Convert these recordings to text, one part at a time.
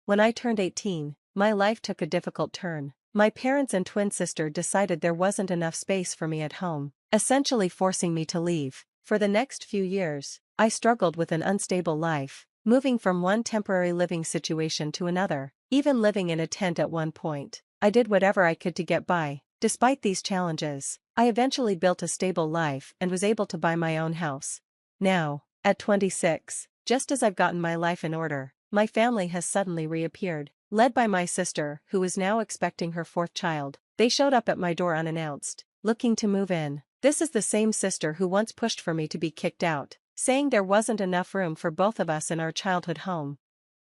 When I turned 18, my life took a difficult turn. My parents and twin sister decided there wasn't enough space for me at home, essentially forcing me to leave. For the next few years, I struggled with an unstable life, moving from one temporary living situation to another, even living in a tent at one point. I did whatever I could to get by. Despite these challenges, I eventually built a stable life and was able to buy my own house. Now, at 26, just as I've gotten my life in order, my family has suddenly reappeared, led by my sister, who is now expecting her fourth child. They showed up at my door unannounced, looking to move in. This is the same sister who once pushed for me to be kicked out, saying there wasn't enough room for both of us in our childhood home.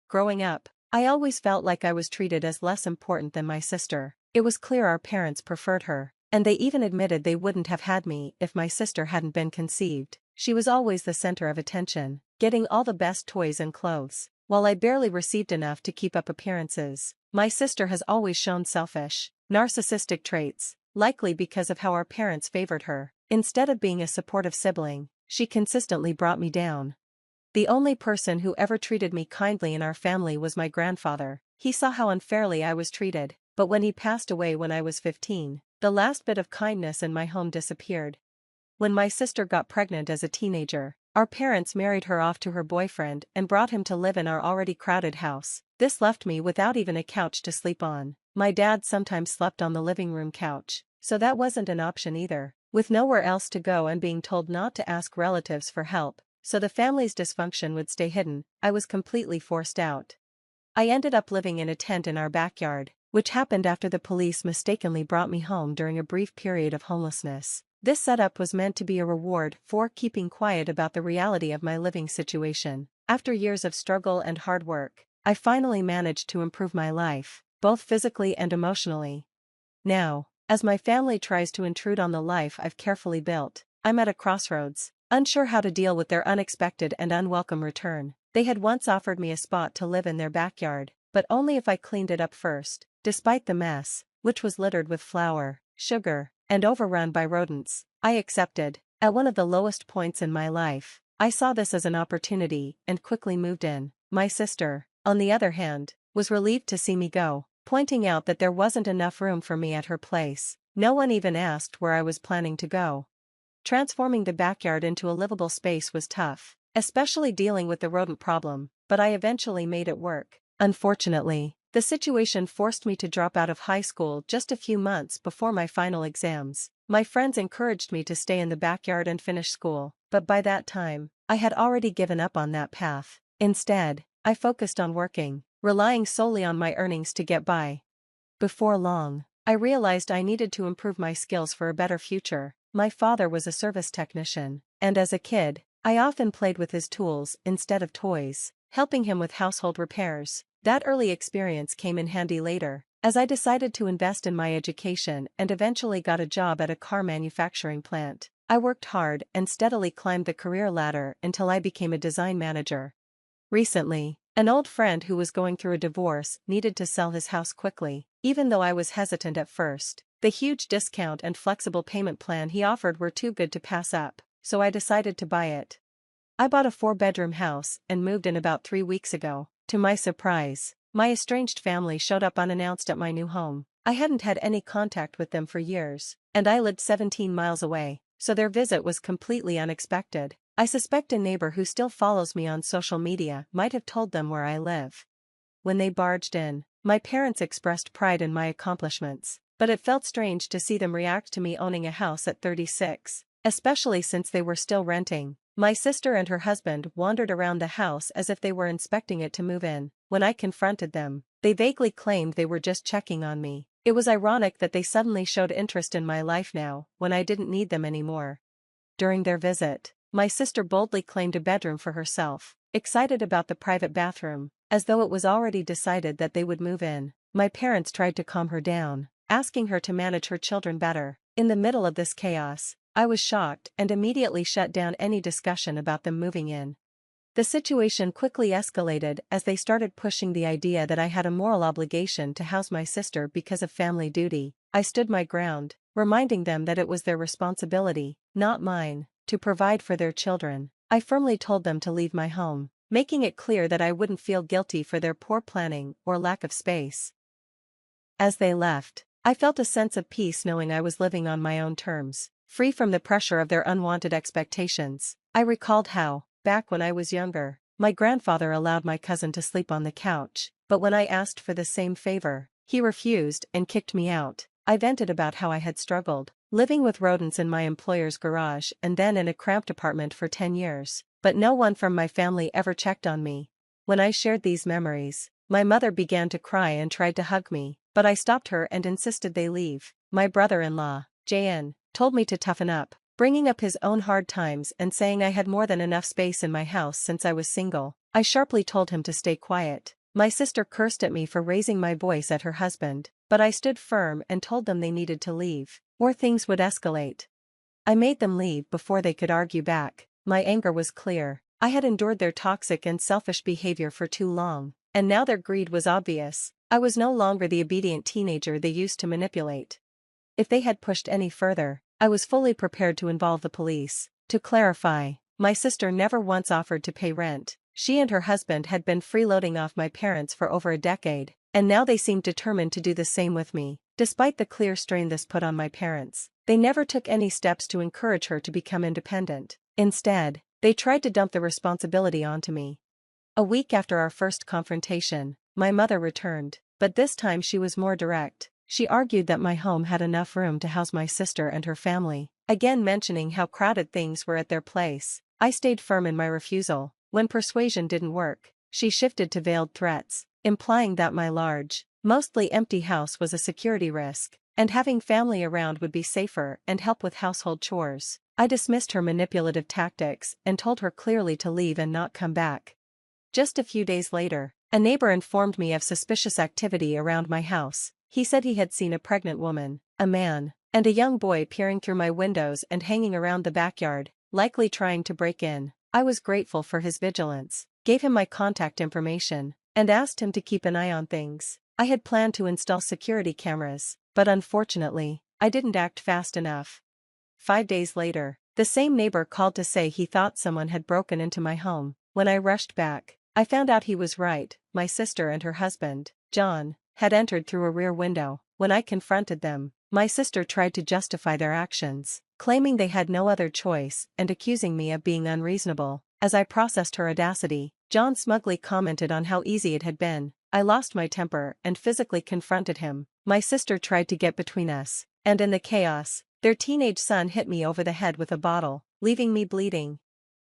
Growing up, I always felt like I was treated as less important than my sister. It was clear our parents preferred her, and they even admitted they wouldn't have had me if my sister hadn't been conceived. She was always the center of attention, getting all the best toys and clothes, while I barely received enough to keep up appearances. My sister has always shown selfish, narcissistic traits, likely because of how our parents favored her. Instead of being a supportive sibling, she consistently brought me down. The only person who ever treated me kindly in our family was my grandfather. He saw how unfairly I was treated, but when he passed away when I was 15, the last bit of kindness in my home disappeared. When my sister got pregnant as a teenager, our parents married her off to her boyfriend and brought him to live in our already crowded house. This left me without even a couch to sleep on. My dad sometimes slept on the living room couch, so that wasn't an option either. With nowhere else to go and being told not to ask relatives for help, so the family's dysfunction would stay hidden, I was completely forced out. I ended up living in a tent in our backyard, which happened after the police mistakenly brought me home during a brief period of homelessness. This setup was meant to be a reward for keeping quiet about the reality of my living situation. After years of struggle and hard work, I finally managed to improve my life, both physically and emotionally. Now, as my family tries to intrude on the life I've carefully built, I'm at a crossroads, unsure how to deal with their unexpected and unwelcome return. They had once offered me a spot to live in their backyard, but only if I cleaned it up first. Despite the mess, which was littered with flour, sugar, and overrun by rodents, I accepted. At one of the lowest points in my life, I saw this as an opportunity and quickly moved in. My sister, on the other hand, was relieved to see me go, pointing out that there wasn't enough room for me at her place. No one even asked where I was planning to go. Transforming the backyard into a livable space was tough, especially dealing with the rodent problem, but I eventually made it work. Unfortunately, the situation forced me to drop out of high school just a few months before my final exams. My friends encouraged me to stay in the backyard and finish school, but by that time, I had already given up on that path. Instead, I focused on working, relying solely on my earnings to get by. Before long, I realized I needed to improve my skills for a better future. My father was a service technician, and as a kid, I often played with his tools instead of toys, helping him with household repairs. That early experience came in handy later, as I decided to invest in my education and eventually got a job at a car manufacturing plant. I worked hard and steadily climbed the career ladder until I became a design manager. Recently, an old friend who was going through a divorce needed to sell his house quickly. Even though I was hesitant at first, the huge discount and flexible payment plan he offered were too good to pass up, so I decided to buy it. I bought a 4-bedroom house and moved in about 3 weeks ago. To my surprise, my estranged family showed up unannounced at my new home. I hadn't had any contact with them for years, and I lived 17 miles away, so their visit was completely unexpected. I suspect a neighbor who still follows me on social media might have told them where I live. When they barged in, my parents expressed pride in my accomplishments, but it felt strange to see them react to me owning a house at 36, especially since they were still renting. My sister and her husband wandered around the house as if they were inspecting it to move in. When I confronted them, they vaguely claimed they were just checking on me. It was ironic that they suddenly showed interest in my life now, when I didn't need them anymore. During their visit, my sister boldly claimed a bedroom for herself, excited about the private bathroom, as though it was already decided that they would move in. My parents tried to calm her down, asking her to manage her children better. In the middle of this chaos, I was shocked and immediately shut down any discussion about them moving in. The situation quickly escalated as they started pushing the idea that I had a moral obligation to house my sister because of family duty. I stood my ground, reminding them that it was their responsibility, not mine, to provide for their children. I firmly told them to leave my home. making it clear that I wouldn't feel guilty for their poor planning or lack of space. As they left, I felt a sense of peace knowing I was living on my own terms, free from the pressure of their unwanted expectations. I recalled how, back when I was younger, my grandfather allowed my cousin to sleep on the couch, but when I asked for the same favor, he refused and kicked me out. I vented about how I had struggled, living with rodents in my employer's garage and then in a cramped apartment for 10 years, but no one from my family ever checked on me. When I shared these memories, my mother began to cry and tried to hug me, but I stopped her and insisted they leave. My brother-in-law, JN, told me to toughen up, bringing up his own hard times and saying I had more than enough space in my house since I was single. I sharply told him to stay quiet. My sister cursed at me for raising my voice at her husband, but I stood firm and told them they needed to leave, or things would escalate. I made them leave before they could argue back. My anger was clear. I had endured their toxic and selfish behavior for too long, and now their greed was obvious. I was no longer the obedient teenager they used to manipulate. If they had pushed any further, I was fully prepared to involve the police. To clarify, my sister never once offered to pay rent. She and her husband had been freeloading off my parents for over a decade, and now they seemed determined to do the same with me. Despite the clear strain this put on my parents, they never took any steps to encourage her to become independent. Instead, they tried to dump the responsibility onto me. A week after our first confrontation, my mother returned, but this time she was more direct. She argued that my home had enough room to house my sister and her family, again mentioning how crowded things were at their place. I stayed firm in my refusal. When persuasion didn't work, she shifted to veiled threats, implying that my large, mostly empty house was a security risk, and having family around would be safer and help with household chores. I dismissed her manipulative tactics and told her clearly to leave and not come back. Just a few days later, a neighbor informed me of suspicious activity around my house. He said he had seen a pregnant woman, a man, and a young boy peering through my windows and hanging around the backyard, likely trying to break in. I was grateful for his vigilance, gave him my contact information, and asked him to keep an eye on things. I had planned to install security cameras, but unfortunately, I didn't act fast enough. 5 days later, the same neighbor called to say he thought someone had broken into my home. When I rushed back, I found out he was right. My sister and her husband, John, had entered through a rear window. When I confronted them, my sister tried to justify their actions, claiming they had no other choice and accusing me of being unreasonable. As I processed her audacity, John smugly commented on how easy it had been. I lost my temper and physically confronted him. My sister tried to get between us, and in the chaos, their teenage son hit me over the head with a bottle, leaving me bleeding.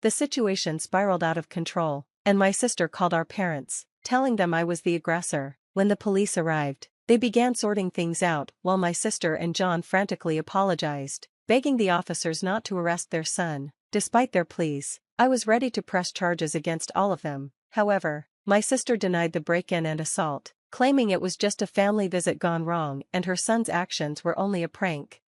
The situation spiraled out of control, and my sister called our parents, telling them I was the aggressor. When the police arrived, they began sorting things out while my sister and John frantically apologized, begging the officers not to arrest their son. Despite their pleas, I was ready to press charges against all of them. However, my sister denied the break-in and assault, claiming it was just a family visit gone wrong and her son's actions were only a prank.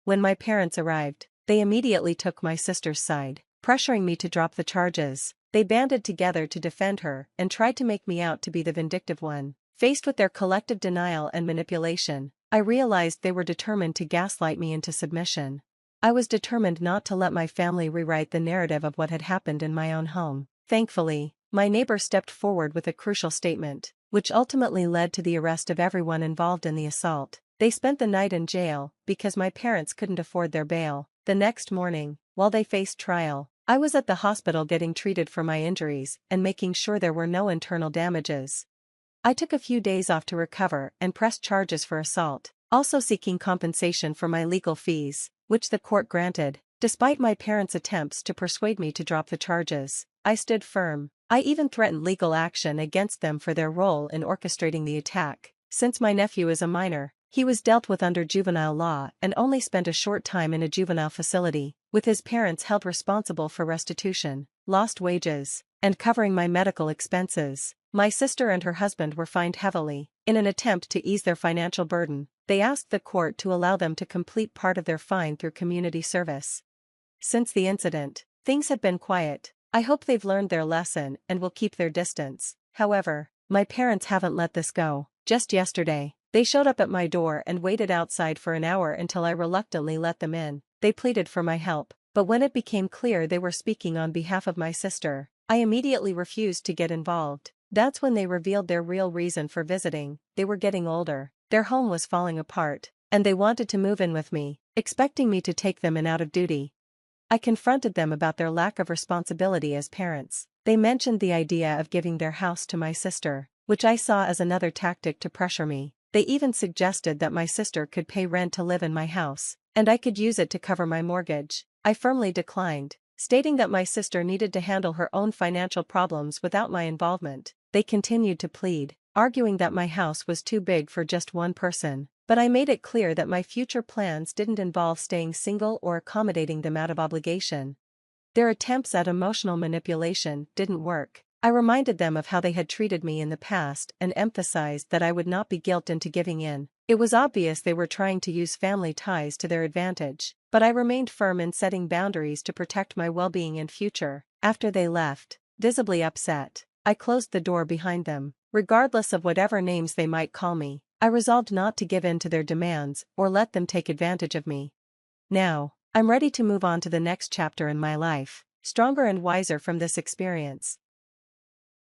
When my parents arrived, they immediately took my sister's side, pressuring me to drop the charges. They banded together to defend her and tried to make me out to be the vindictive one. Faced with their collective denial and manipulation, I realized they were determined to gaslight me into submission. I was determined not to let my family rewrite the narrative of what had happened in my own home. Thankfully, my neighbor stepped forward with a crucial statement, which ultimately led to the arrest of everyone involved in the assault. They spent the night in jail because my parents couldn't afford their bail. The next morning, while they faced trial, I was at the hospital getting treated for my injuries and making sure there were no internal damages. I took a few days off to recover and pressed charges for assault, also seeking compensation for my legal fees, which the court granted. Despite my parents' attempts to persuade me to drop the charges, I stood firm. I even threatened legal action against them for their role in orchestrating the attack. Since my nephew is a minor, he was dealt with under juvenile law and only spent a short time in a juvenile facility, with his parents held responsible for restitution, lost wages, and covering my medical expenses. My sister and her husband were fined heavily. In an attempt to ease their financial burden, they asked the court to allow them to complete part of their fine through community service. Since the incident, things have been quiet. I hope they've learned their lesson and will keep their distance. However, my parents haven't let this go. Just yesterday, they showed up at my door and waited outside for an hour until I reluctantly let them in. They pleaded for my help, but when it became clear they were speaking on behalf of my sister, I immediately refused to get involved. That's when they revealed their real reason for visiting. They were getting older, their home was falling apart, and they wanted to move in with me, expecting me to take them in out of duty. I confronted them about their lack of responsibility as parents. They mentioned the idea of giving their house to my sister, which I saw as another tactic to pressure me. They even suggested that my sister could pay rent to live in my house, and I could use it to cover my mortgage. I firmly declined, stating that my sister needed to handle her own financial problems without my involvement. They continued to plead, arguing that my house was too big for just one person. But I made it clear that my future plans didn't involve staying single or accommodating them out of obligation. Their attempts at emotional manipulation didn't work. I reminded them of how they had treated me in the past and emphasized that I would not be guilted into giving in. It was obvious they were trying to use family ties to their advantage, but I remained firm in setting boundaries to protect my well-being and future. After they left, visibly upset, I closed the door behind them. Regardless of whatever names they might call me, I resolved not to give in to their demands or let them take advantage of me. Now, I'm ready to move on to the next chapter in my life, stronger and wiser from this experience.